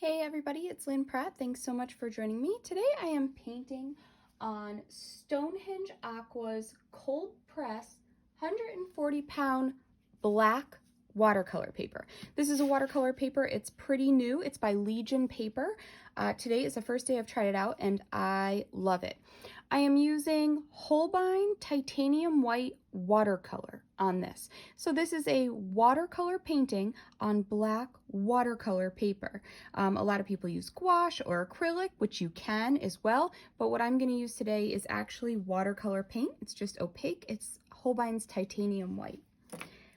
Hey everybody, it's Lynn Pratt. Thanks so much for joining me. Today I am painting on Stonehenge Aqua's cold press 140-pound black watercolor paper. This is a watercolor paper. It's pretty new. It's by Legion Paper. Today is the first day I've tried it out and I love it. I am using Holbein titanium white watercolor on this. So this is a watercolor painting on black watercolor paper. A lot of people use gouache or acrylic, which you can as well, but what I'm going to use today is actually watercolor paint. It's just opaque. It's Holbein's titanium white.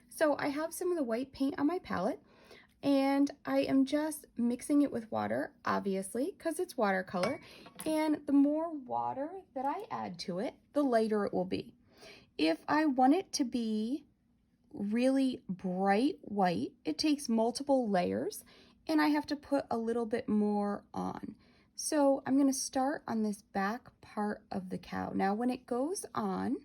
So I have some of the white paint on my palette and I am just mixing it with water, obviously, because it's watercolor. And the more water that I add to it, the lighter it will be. If I want it to be really bright white, it takes multiple layers and I have to put a little bit more on. So I'm going to start on this back part of the cow. Now when it goes on,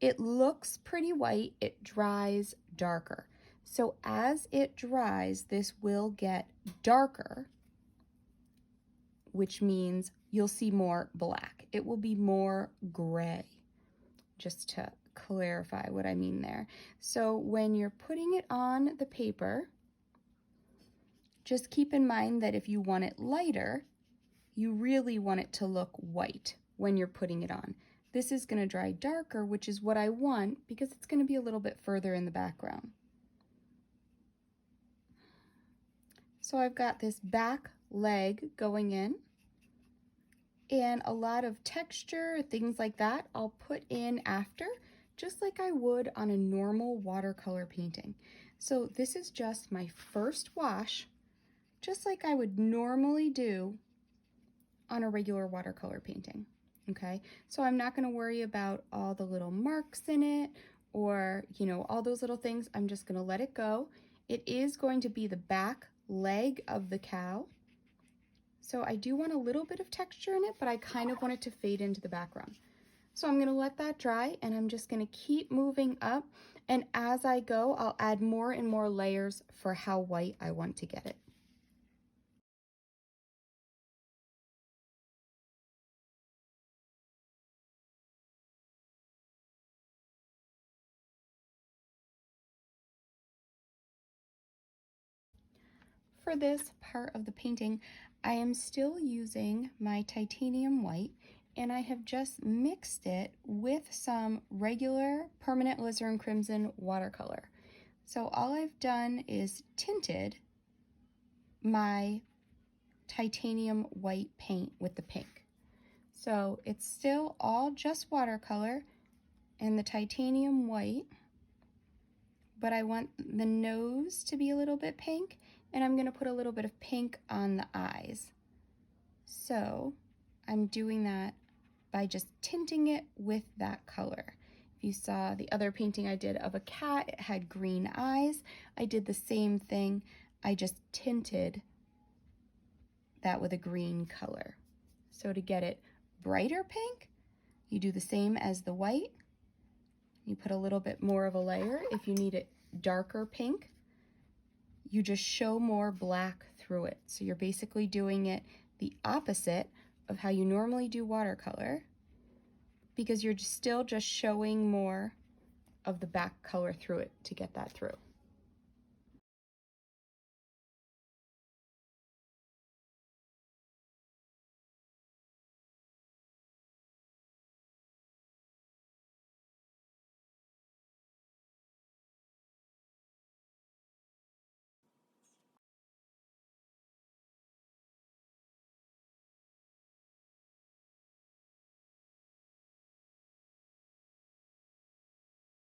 it looks pretty white, it dries darker. So as it dries, this will get darker, which means you'll see more black. It will be more gray, just to clarify what I mean there. So when you're putting it on the paper, just keep in mind that if you want it lighter, you really want it to look white when you're putting it on. This is going to dry darker, which is what I want because it's going to be a little bit further in the background. So I've got this back leg going in and a lot of texture, things like that, I'll put in after, just like I would on a normal watercolor painting. So this is just my first wash, just like I would normally do on a regular watercolor painting. Okay, so I'm not going to worry about all the little marks in it or, all those little things. I'm just going to let it go. It is going to be the back leg of the cow. So I do want a little bit of texture in it, but I kind of want it to fade into the background. So I'm going to let that dry and I'm just going to keep moving up. And as I go, I'll add more and more layers for how white I want to get it. For this part of the painting, I am still using my titanium white and I have just mixed it with some regular permanent alizarin crimson watercolor. So all I've done is tinted my titanium white paint with the pink. So it's still all just watercolor and the titanium white, but I want the nose to be a little bit pink and I'm going to put a little bit of pink on the eyes. So I'm doing that by just tinting it with that color. If you saw the other painting I did of a cat, it had green eyes. I did the same thing. I just tinted that with a green color. So to get it brighter pink, you do the same as the white. You put a little bit more of a layer. If you need it darker pink, you just show more black through it. So you're basically doing it the opposite of how you normally do watercolor because you're still just showing more of the back color through it to get that through.